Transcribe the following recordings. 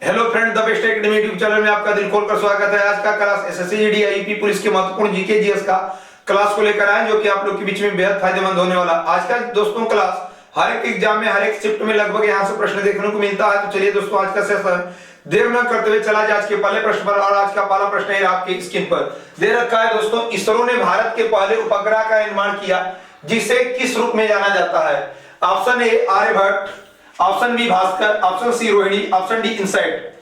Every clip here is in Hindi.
Hello friend, the best academy YouTube channel में आपका दिल खोलकर स्वागत है। आज का class SSC GD IP police के महत्वपूर्ण जीके जीएस का क्लास को लेकर आए, जो कि आप लोग के बीच में बेहद फायदेमंद होने वाला। आज का दोस्तों क्लास हर एक एग्जाम में, हर एक शिफ्ट में लगभग यहाँ से प्रश्न देखने को मिलता है। तो चलिए दोस्तों, आज का सेशन देर न करते हुए चला जाए आज के पहले प्रश्न पर। और आज का पहला प्रश्न है आपकी स्क्रीन पर दे रखा है दोस्तों। इसरो ने भारत के पहले उपग्रह का निर्माण किया, जिसे किस रूप में जाना जाता है? Option A Aryabhata, option B Bhaskara, option C Rohini, option D insight.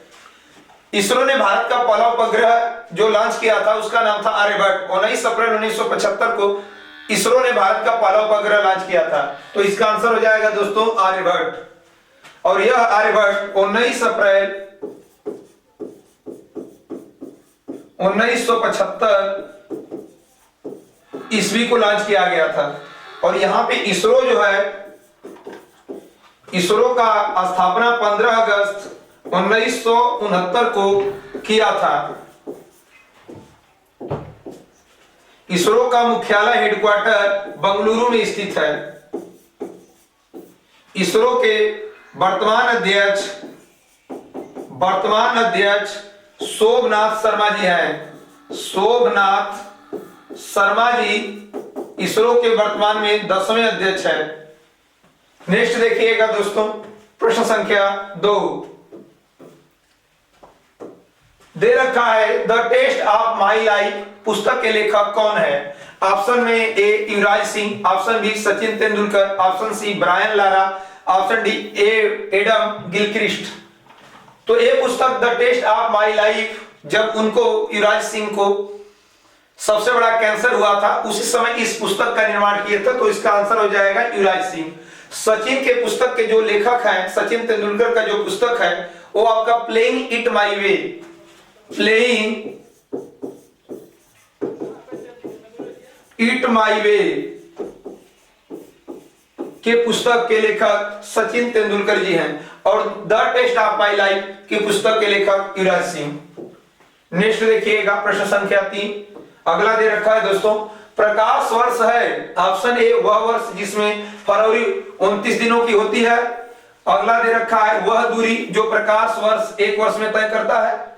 ISRO ने भारत का पहला उपग्रह जो लॉन्च किया था उसका नाम था आर्यभट्ट। 19 अप्रैल 1975 को इसरो ने भारत का पहला उपग्रह लॉन्च किया था। तो इसका आंसर हो जाएगा दोस्तों आर्यभट्ट। और यह आर्यभट्ट 19 अप्रैल 1975 ईस्वी को लॉन्च किया गया था। और यहां पे इसरो जो है, इसरो का स्थापना 15 अगस्त 1969 को किया था। इसरो का मुख्यालय हेडक्वार्टर बंगलुरु में स्थित है। इसरो के वर्तमान अध्यक्ष सोमनाथ शर्मा जी हैं। सोमनाथ शर्मा जी इसरो के वर्तमान में 10वें अध्यक्ष हैं। नेक्स्ट देखिएगा दोस्तों, प्रश्न संख्या 2 दे रखा है। The test of my life पुस्तक के लेखक कौन है? ऑप्शन में A Yuvraj Singh, option B Sachin Tendulkar, option C Brian Lara, option D Adam Gilchrist. तो ये पुस्तक the test of my life, जब उनको युवराज सिंह को सबसे बड़ा कैंसर हुआ था, उसी समय इस पुस्तक का निर्माण किया था। तो इसका आंसर हो जाएगा युवराज सिंह। सचिन के पुस्तक के जो लेखक हैं, सचिन तेंदुलकर का जो पुस्तक है वो आपका playing it my way, playing it my way के पुस्तक के लेखक सचिन तेंदुलकर जी हैं। और the test of my life की पुस्तक के लेखक युवराज सिंह। नेक्स्ट देखिएगा, प्रश्न संख्या 3 अगला दे रखा है दोस्तों। प्रकाश वर्ष है, ऑप्शन ए वह वर्ष जिसमें फरवरी 29 दिनों की होती है। अगला दे रखा है वह दूरी जो प्रकाश वर्ष एक वर्ष में तय करता है।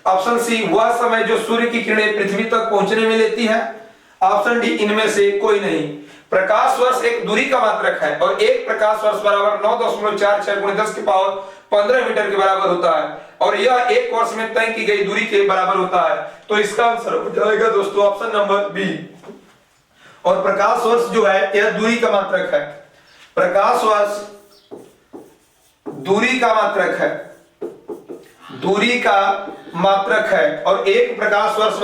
ऑप्शन सी वह समय जो सूर्य की किरणें पृथ्वी तक पहुंचने में लेती है। ऑप्शन डी इनमें से कोई नहीं। प्रकाश वर्ष एक दूरी का मात्रक है और एक प्रकाश वर्ष बराबर 9.46 × 10 की पावर 15 मीटर के बराबर होता है। और यह एक वर्ष में तय की गई दूरी के बराबर होता है। तो इसका आंसर हो जाएगा दोस्तों ऑप्शन नंबर बी। और प्रकाश वर्ष जो है यह दूरी का मात्रक है। प्रकाश वर्ष दूरी का मात्रक है, दूरी का मात्रक है। और एक प्रकाश वर्ष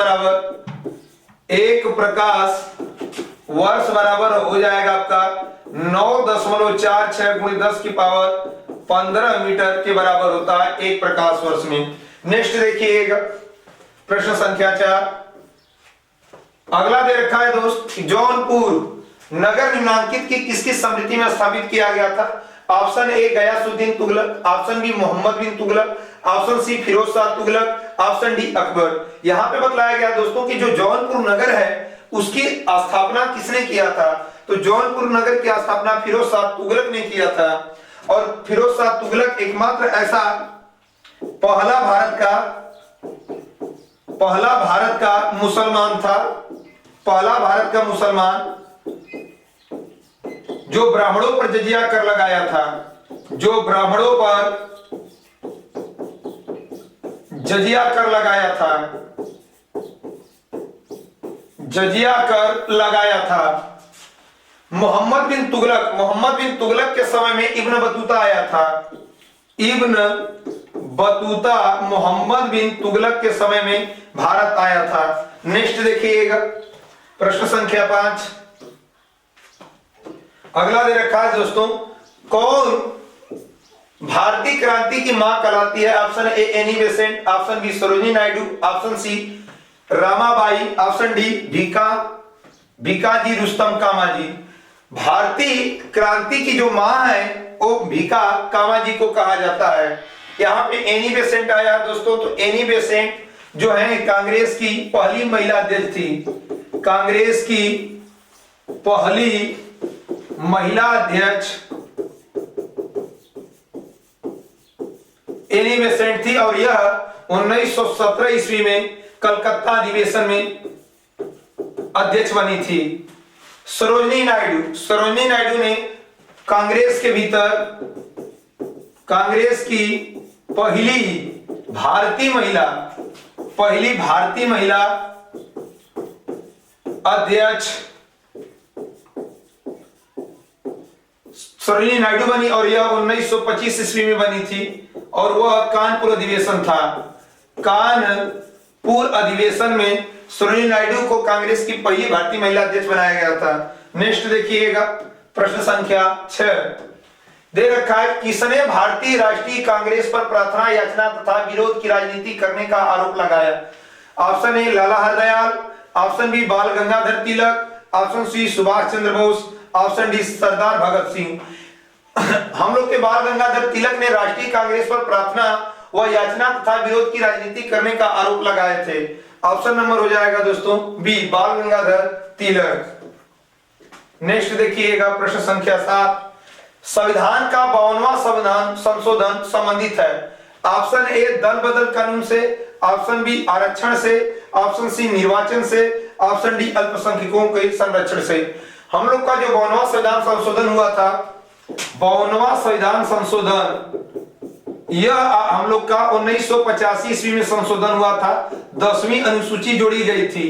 बराबर हो जाएगा आपका 9.46 × 10 की पावर 15 मीटर के बराबर होता है एक प्रकाश वर्ष में। नेक्स्ट देखिएगा, प्रश्न संख्या 4 अगला दे रखा है दोस्त। जौनपुर नगर निम्नांकित की किसकी स्मृति में स्थापित किया गया था? Option A Ghiyasuddin Tughlaq, option B Mohammad bin Tughlaq, option C Firoz Shah Tughlaq, option D Akbar. यहां पे बतलाया गया दोस्तों कि जो जौनपुर नगर है उसकी स्थापना किसने किया था? तो जौनपुर नगर की स्थापना फिरोज शाह तुगलक ने किया था। और फिरोज शाह तुगलक एकमात्र ऐसा पहला भारत का मुसलमान था, पहला भारत का मुसलमान जो ब्राह्मणों पर जजिया कर लगाया था, जो ब्राह्मणों पर जजिया कर लगाया था, जजिया कर लगाया था। मोहम्मद बिन तुगलक के समय में इब्न बतूता आया था। इब्न बतूता मोहम्मद बिन तुगलक के समय में भारत आया था। नेक्स्ट देखिएगा, प्रश्न संख्या 5 अगला दे रखा है दोस्तों। कौन भारतीय क्रांति की मां कहलाती है? Option A Annie Besant, option B Sarojini Naidu, option C Ramabai, option D Bhikaji Rustom कामाजी। भारतीय क्रांति की जो मां है वो भीका कामाजी को कहा जाता है। यहाँ पे एनी बेसेंट आया दोस्तों। तो एनी बेसेंट जो है कांग्रेस की पहली महिला अध्यक्ष थी। कांग्रेस की पहली महिला अध्यक्ष एनी थी और यह 1917 ईस्वी में कलकत्ता अधिवेशन में अध्यक्ष बनी थी। सरोजिनी नायडू ने कांग्रेस के भीतर कांग्रेस की पहली भारतीय महिला अध्यक्ष सरोजिनी नायडू बनी और यह 1925 ईस्वी में बनी थी और वह कानपुर अधिवेशन था। कानपुर अधिवेशन में सरोजिनी नायडू को कांग्रेस की पहली भारतीय महिला अध्यक्ष बनाया गया था। नेक्स्ट देखिएगा प्रश्न संख्या 6 दे रखा है, किसने भारतीय राष्ट्रीय कांग्रेस पर प्रार्थना याचना तथा विरोध की राजनीति करने का आरोप लगाया? Option A Lala Hardayal, option B Bal Gangadhar Tilak, option C Subhash Chandra Bose, option D Sardar Bhagat Singh. हम लोग के बाल गंगाधर तिलक ने राष्ट्रीय कांग्रेस पर प्रार्थना व याचना तथा विरोध की राजनीति करने का आरोप लगाए थे। ऑप्शन नंबर हो जाएगा दोस्तों बी बाल गंगाधर तिलक। नेक्स्ट देखिएगा प्रश्न संख्या 7, संविधान का 52वां संविधान संशोधन संबंधित है? ऑप्शन ए दल बदल कानून से, ऑप्शन बी आरक्षण से, ऑप्शन सी निर्वाचन से, ऑप्शन डी अल्पसंख्यकों के संरक्षण से। हम लोग का जो 52वां संविधान संशोधन हुआ था, 52वां संविधान संशोधन यह हम लोग का 1985 ईस्वी में संशोधन हुआ था। 10वीं अनुसूची जोड़ी गई थी,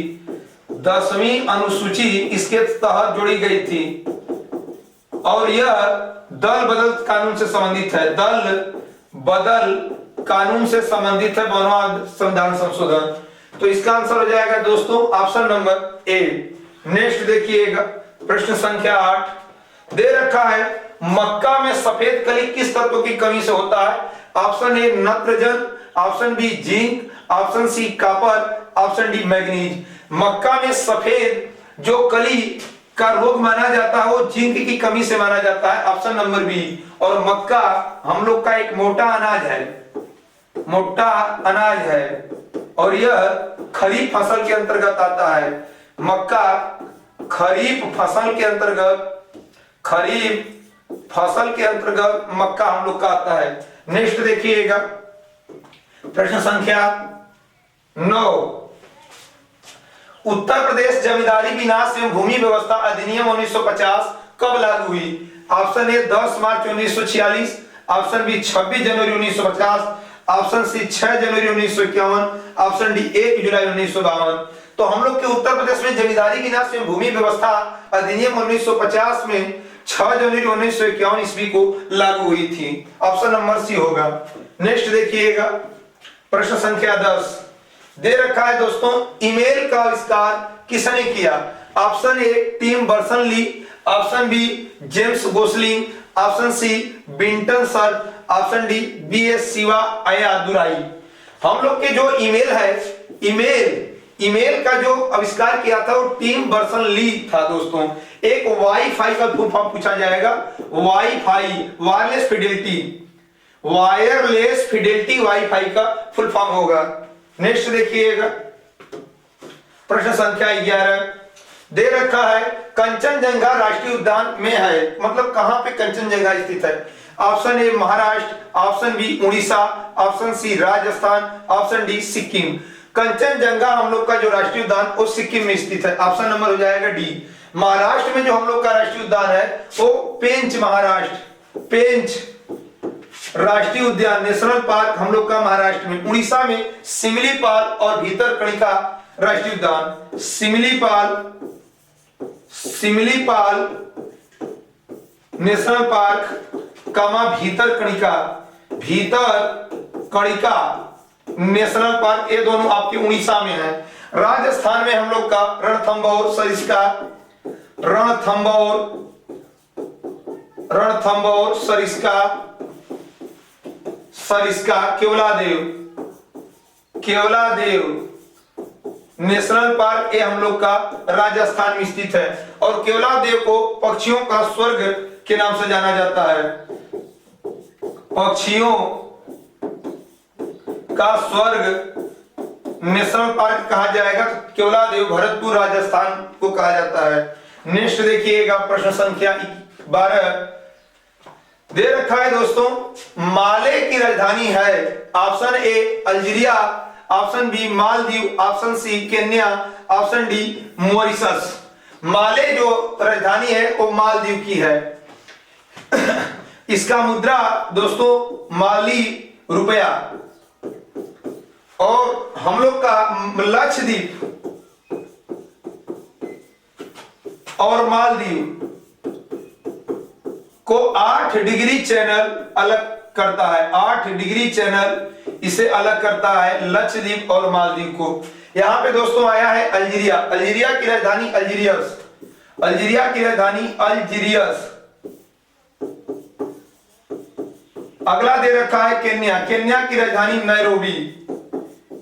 10वीं अनुसूची इसके तहत जोड़ी गई थी और यह दल बदल कानून से संबंधित है। दल बदल कानून से संबंधित है 52वां संविधान संशोधन। तो इसका आंसर हो जाएगा दोस्तों ऑप्शन नंबर ए। नेक्स्ट देखिएगा प्रश्न संख्या 8 दे रखा है, मक्का में सफेद कली किस तत्व की कमी से होता है? ऑप्शन ए नत्रजन, option B zinc, option C copper, option D manganese. मक्का में सफेद जो कली का रोग माना जाता है वो जिंक की कमी से माना जाता है, ऑप्शन नंबर बी। और मक्का हम लोग का एक मोटा अनाज है और यह खरीफ फसल के अंतर्गत आता है। मक्का खरीफ फसल के अंतर्गत मक्का हम लोग का आता है। नेक्स्ट देखिएगा प्रश्न संख्या 9, उत्तर प्रदेश जमींदारी विनाश एवं भूमि व्यवस्था अधिनियम 1950 कब लागू हुई? ऑप्शन ए 10 मार्च 1946, ऑप्शन बी 26 जनवरी 1950, ऑप्शन सी 6 जनवरी 1951, ऑप्शन डी 1 जुलाई 1952। तो हम लोग के उत्तर प्रदेश में जमींदारी विनाश एवं भूमि व्यवस्था अधिनियम 1950 में 6 जनवरी 1951 ईस्वी को लागू हुई थी। ऑप्शन नंबर सी होगा। नेक्स्ट देखिएगा प्रश्न संख्या 10 दे रखा है दोस्तों, ईमेल का आविष्कार किसने किया? Option A Tim Berners Lee, option B James Gosling, option C Vinton Cerf, option D BS Shiva Ayyadurai. हम लोग के जो ईमेल है, ईमेल का जो आविष्कार किया था वो टिम बर्नर्स-ली था दोस्तों। एक वाईफाई का फुल फॉर्म पूछा जाएगा, वाईफाई वायरलेस फिडेलिटी वाईफाई का फुल फॉर्म होगा। नेक्स्ट देखिएगा प्रश्न संख्या 11 दे रखा है, कंचनजंगा राष्ट्रीय उद्यान में है, मतलब कहां पे कंचनजंगा स्थित है? Option A Maharashtra, option B Orissa, option C Rajasthan, option D Sikkim. Kanchenjunga हम लोग का जो राष्ट्रीय उद्यान वो सिक्किम में स्थित है, ऑप्शन नंबर हो जाएगा डी। महाराष्ट्र में जो हम लोग का राष्ट्रीय उद्यान है वो पेंच राष्ट्रीय उद्यान नेशनल पार्क हम लोग का महाराष्ट्र में। उड़ीसा में सिमलीपाल और भीतरकनिका राष्ट्रीय उद्यान, Simlipal national park Bhitarkanika national park, ये दोनों आपके उड़ीसा में है। राजस्थान में हम लोग का रणथंभौर सरिस्का केवलादेव नेशनल पार्क ये हम लोग का राजस्थान में स्थित है। और केवलादेव को पक्षियों का स्वर्ग के नाम से जाना जाता है, पक्षियों का स्वर्ग नेशनल पार्क कहा जाएगा। तो केवलादेव भरतपुर राजस्थान को कहा जाता है। नेक्स्ट देखिएगा प्रश्न संख्या 12 दे रखा है दोस्तों, माले की राजधानी है। Option A Algeria, option B Maldives, option C Kenya, option D Mauritius. Male जो राजधानी है वो मालदीव की है। इसका मुद्रा दोस्तों माली रुपया। और हम लोग का लक्षद्वीप और मालदीव को 8 डिग्री चैनल अलग करता है। 8 डिग्री चैनल इसे अलग करता है लक्षद्वीप और मालदीव को। यहां पे दोस्तों आया है अल्जीरिया। अल्जीरिया की राजधानी अल्जीरियस। अल्जीरिया की राजधानी अल्जीरियस। अगला दे रखा है केन्या। केन्या की राजधानी नैरोबी।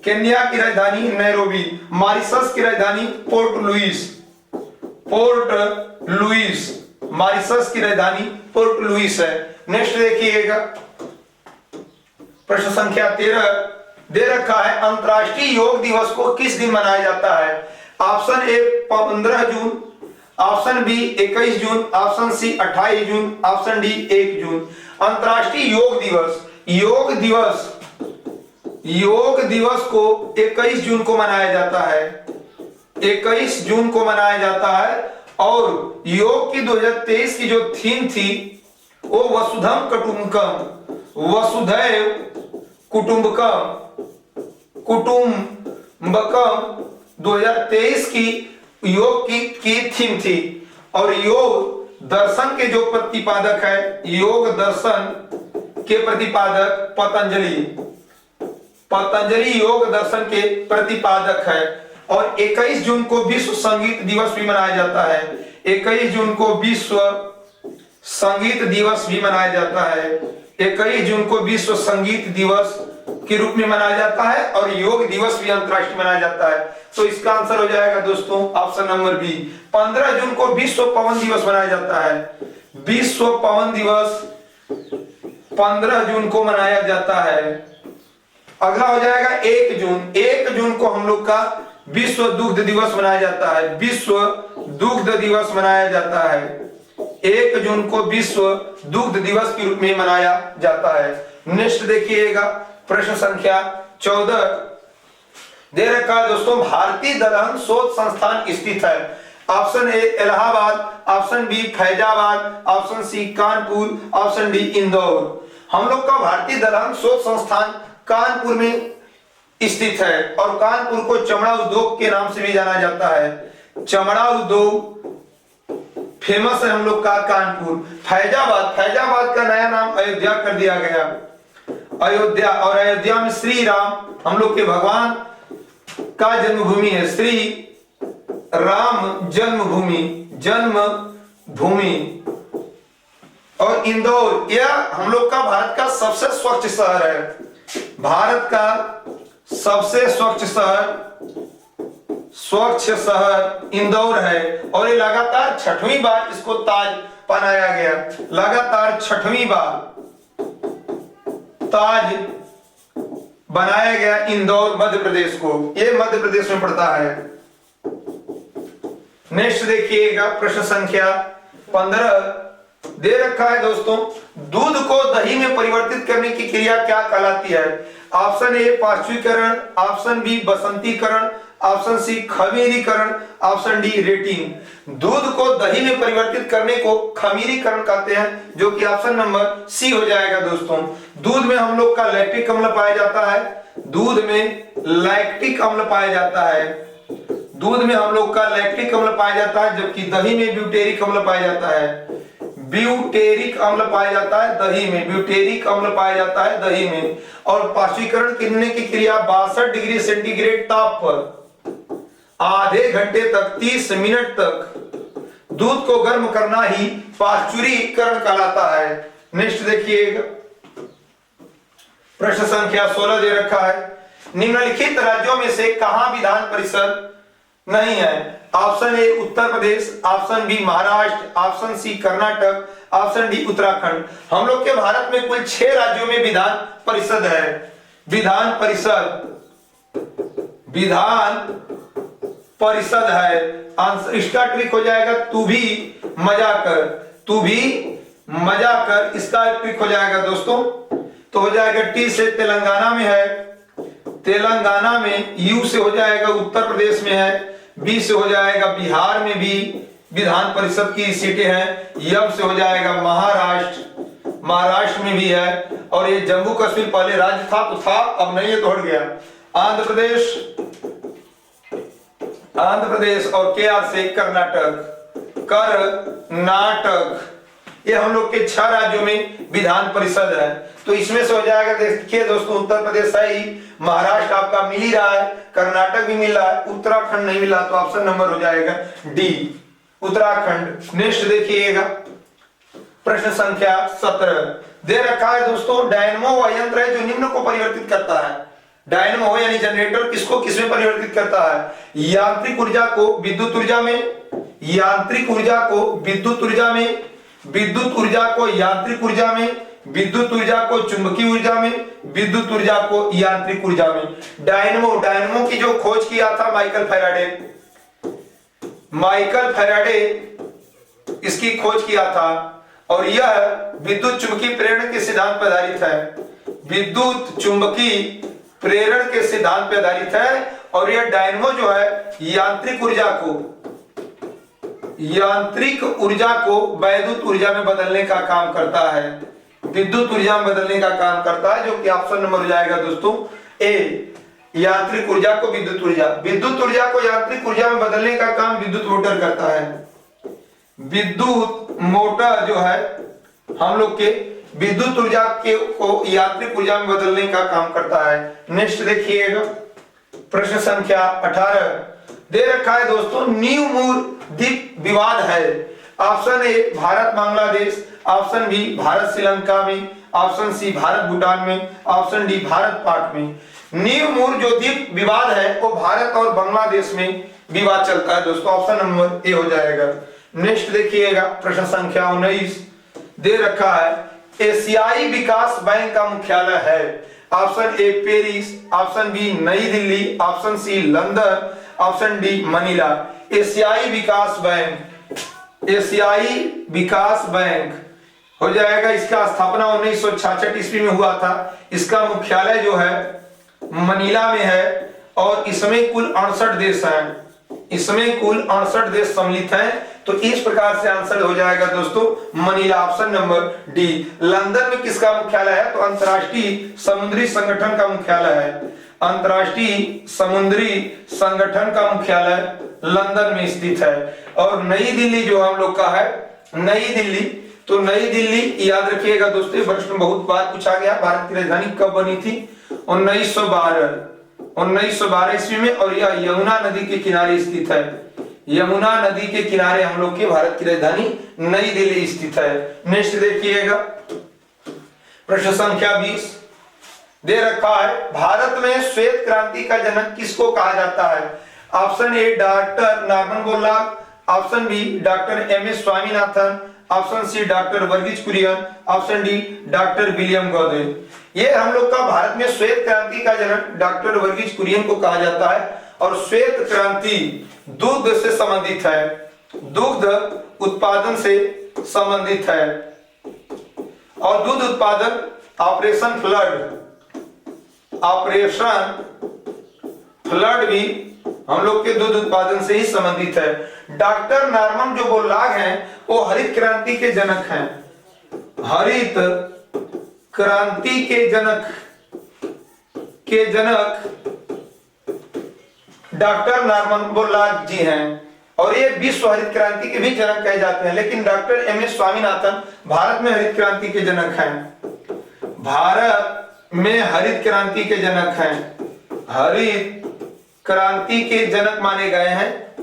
केन्या की राजधानी नैरोबी। मॉरिशस की राजधानी Port Louis. Port Louis. Mauritius की राजधानी पोर्ट लुइस है। नेक्स्ट देखिएगा, प्रश्न संख्या 13 दे रखा है, अंतरराष्ट्रीय योग दिवस को किस दिन मनाया जाता है? ऑप्शन ए 15 जून, ऑप्शन बी 21 जून, ऑप्शन सी 28 जून, ऑप्शन डी 1 जून। अंतरराष्ट्रीय योग दिवस, योग दिवस को 21 जून को मनाया जाता है। 21 जून को मनाया जाता है। और योग की 2023 की जो थीम थी वो वसुधैव कुटुंबकम, वसुधैव कुटुंबकम 2023 की योग की थीम थी। और योग दर्शन के जो प्रतिपादक है, योग दर्शन के प्रतिपादक पतंजलि योग दर्शन के प्रतिपादक है। और 21 जून को विश्व संगीत दिवस भी मनाया जाता है। 21 जून को विश्व संगीत दिवस भी मनाया जाता है। 21 जून को विश्व संगीत दिवस के रूप में मनाया जाता है। और योग दिवस भी अंतरराष्ट्रीय मनाया जाता है। तो इसका आंसर हो जाएगा दोस्तों ऑप्शन नंबर बी। 15 जून को विश्व पवन दिवस मनाया जाता है। विश्व पवन दिवस 15 जून को मनाया जाता है। अगला हो जाएगा 1 जून। 1 जून को हम लोग का विश्व दुग्ध दिवस मनाया जाता है। विश्व दुग्ध दिवस मनाया जाता है। 1 जून को विश्व दुग्ध दिवस के रूप में मनाया जाता है। नेक्स्ट देखिएगा, प्रश्न संख्या 14 दे रखा है दोस्तों, भारतीय दलहन शोध संस्थान स्थित है। Option A Allahabad, option B Faizabad, option C Kanpur, option D Indore. हम लोग का भारतीय दलहन शोध संस्थान कानपुर में स्थित है। और कानपुर को चमड़ा उद्योग के नाम से भी जाना जाता है। चमड़ा उद्योग फेमस है हम लोग का कानपुर। फैजाबाद का नया नाम अयोध्या कर दिया गया। अयोध्या, और अयोध्या में श्री राम हम लोग के भगवान का जन्मभूमि है। श्री राम जन्मभूमि। और इंदौर यह हम लोग का भारत का सबसे स्वच्छ शहर है। भारत का सबसे स्वच्छ शहर इंदौर है। और ये लगातार 6वीं बार इसको ताज पहनाया गया। लगातार 6वीं बार ताज बनाया गया इंदौर मध्य प्रदेश को। ये मध्य प्रदेश में पड़ता है। नेक्स्ट देखिएगा, प्रश्न संख्या 15 दे रखा है दोस्तों, दूध को दही में परिवर्तित करने की क्रिया क्या कहलाती है? ऑप्शन ए पाश्चुरीकरण, ऑप्शन बी बसंतीकरण, ऑप्शन सी खमीरीकरण, ऑप्शन डी रेटिंग। दूध को दही में परिवर्तित करने को खमीरीकरण कहते हैं, जो कि ऑप्शन नंबर सी हो जाएगा दोस्तों। दूध में हम लोग का लैक्टिक अम्ल पाया जाता है। दूध में लैक्टिक अम्ल पाया जाता है। दूध में हम लोग का लैक्टिक अम्ल पाया जाता है, जबकि दही में ब्यूटेरिक अम्ल पाया जाता है। ब्यूटेरिक अम्ल पाया जाता है दही में। ब्यूटेरिक अम्ल पाया जाता है दही में। और पाश्चुरीकरण करने की क्रिया 62 डिग्री सेंटीग्रेड ताप पर आधे घंटे तक 30 मिनट तक दूध को गर्म करना ही पाश्चुरीकरण कहलाता है। नेक्स्ट देखिएगा, प्रश्न संख्या 16 दे रखा है, निम्नलिखित राज्यों में से कहां विधान परिषद नहीं है? Option A Uttar Pradesh, option B Maharashtra, option C Karnataka, option D Uttarakhand. हम लोग के भारत में कुल 6 राज्यों में विधान परिषद है। विधान परिषद है। इसका ट्रिक हो जाएगा तू भी मजा कर। तू भी मजा कर, इसका ट्रिक हो जाएगा दोस्तों, तो हो जाएगा टी से तेलंगाना में है, तेलंगाना में, यू से हो जाएगा उत्तर प्रदेश में है, बी से हो जाएगा बिहार में भी विधान परिषद की सीटें हैं, यम से हो जाएगा महाराष्ट्र, महाराष्ट्र में भी है, और ये जम्मू कश्मीर पहले राज्य था तो था, अब नहीं है तो हट गया। आंध्र प्रदेश, आंध्र प्रदेश और के आर से कर्नाटक, कर्नाटक, ये हम लोग के 6 राज्यों में विधान परिषद है। तो इसमें से हो जाएगा, देखिए दोस्तों, उत्तर प्रदेश सही, महाराष्ट्र आपका मिल ही रहा है, कर्नाटक भी मिल रहा है, उत्तराखंड नहीं मिला, तो ऑप्शन नंबर हो जाएगा डी, उत्तराखंड। नेक्स्ट देखिएगा प्रश्न संख्या 17 दे रखा है दोस्तों, डायनमो वह यंत्र है जो निम्न को परिवर्तित करता है। डायनमो यानी जनरेटर किसको किसमें परिवर्तित करता है? यांत्रिक ऊर्जा को विद्युत ऊर्जा में, यांत्रिक ऊर्जा को विद्युत ऊर्जा में, विद्युत ऊर्जा को यांत्रिक ऊर्जा में, विद्युत ऊर्जा को चुंबकीय ऊर्जा में, विद्युत ऊर्जा को यांत्रिक ऊर्जा में। डायनमो, डायनमो की जो खोज किया था माइकल फैराडे, माइकल फैराडे इसकी खोज किया था, और यह विद्युत चुंबकीय प्रेरण के सिद्धांत पर आधारित है, विद्युत चुंबकीय प्रेरण के सिद्धांत पर आधारित है। और यह डायनमो जो है यांत्रिक ऊर्जा को, यांत्रिक ऊर्जा को वैद्युत ऊर्जा में बदलने का काम करता है, विद्युत ऊर्जा में बदलने का काम करता है, जो कि ऑप्शन नंबर हो जाएगा दोस्तों ए, यांत्रिक ऊर्जा को विद्युत ऊर्जा, विद्युत ऊर्जा को यांत्रिक ऊर्जा में बदलने का काम विद्युत मोटर करता है। विद्युत मोटर जो है हम लोग के विद्युत ऊर्जा के को यांत्रिक ऊर्जा में बदलने का काम करता है। नेक्स्ट देखिएगा प्रश्न संख्या 18 दे रखा है दोस्तों, न्यू मूर द्वीप विवाद है। Option A Bharat Bangladesh, option B Bharat Sri Lanka में, ऑप्शन सी भारत भूटान में, ऑप्शन डी भारत पाक में। न्यू मूर जो द्वीप विवाद है वो भारत और बांग्लादेश में विवाद चलता है दोस्तों, ऑप्शन नंबर ए हो जाएगा। नेक्स्ट देखिएगा प्रश्न संख्या 19 दे रखा है, एशियाई विकास बैंक का मुख्यालय है। Option A Paris, option B Nai Delhi, option C London, option D Manila. एशियाई विकास बैंक, एशियाई विकास बैंक हो जाएगा, इसका स्थापना 1966 ईस्वी में हुआ था। इसका मुख्यालय जो है मनीला में है, और इसमें कुल 68 देश हैं, इसमें कुल 68 देश सम्मिलित हैं। तो इस प्रकार से आंसर हो जाएगा दोस्तों Manila, option number D. London में किसका मुख्यालय है? तो अंतरराष्ट्रीय समुद्री संगठन का मुख्यालय है, अंतरराष्ट्रीय समुद्री संगठन का मुख्यालय लंदन में स्थित है। और नई दिल्ली जो हम लोग का है, नई दिल्ली, तो नई दिल्ली याद रखिएगा दोस्तों, प्रश्न बहुत बार पूछा गया, भारत की राजधानी कब बनी थी? 1912 ईस्वी में, और यह यमुना नदी के किनारे स्थित है, यमुना नदी के किनारे हम लोग की भारत की राजधानी नई दिल्ली स्थित है। नेक्स्ट देखिएगा प्रश्न संख्या 20 दे रखा है, भारत में श्वेत क्रांति का जनक किसको कहा जाता है? Option A doctor Norman Borlaug, option B doctor M S. Swaminathan, option C doctor Verghese Kurien, option D doctor William Godwin. ये हम लोग का भारत में श्वेत क्रांति का जनक डॉक्टर वर्गीज कुरियन को कहा जाता है। और श्वेत क्रांति दुग्ध से संबंधित है, दुग्ध उत्पादन से संबंधित है, और दूध उत्पादन ऑपरेशन फ्लड, ऑपरेशन फ्लड भी हम लोग के दूध उत्पादन से ही संबंधित है। डॉक्टर नॉर्मन जो बोरलॉग हैं वो हरित क्रांति के जनक हैं, हरित क्रांति के जनक डॉक्टर नॉर्मन बोरलॉग जी हैं, और ये विश्व हरित क्रांति के भी जनक कहे जाते हैं। लेकिन डॉक्टर एम.एस. स्वामीनाथन भारत में हरित क्रांति के जनक हैं, भारत में हरित क्रांति के जनक हैं, हरित क्रांति के जनक माने गए हैं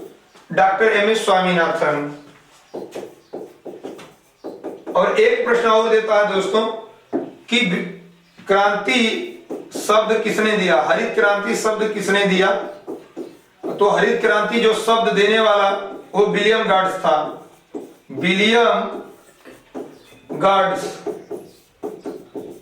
डॉक्टर एम.एस. स्वामीनाथन। और एक प्रश्न और देता है दोस्तों कि क्रांति शब्द किसने दिया, हरित क्रांति शब्द किसने दिया? तो हरित क्रांति जो शब्द देने वाला वो विलियम गॉड्स था, विलियम गॉड्स,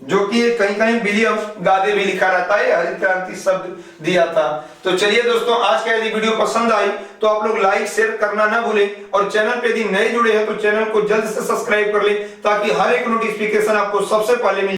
जो कि कहीं कहीं विलियम गादे भी लिखा रहता है, हरित क्रांति शब्द दिया था। तो चलिए दोस्तों, आज का यदि वीडियो पसंद आई तो आप लोग लाइक शेयर करना ना भूलें, और चैनल पे यदि नए जुड़े हैं तो चैनल को जल्द से सब्सक्राइब कर लें, ताकि हर एक नोटिफिकेशन आपको सबसे पहले मिले।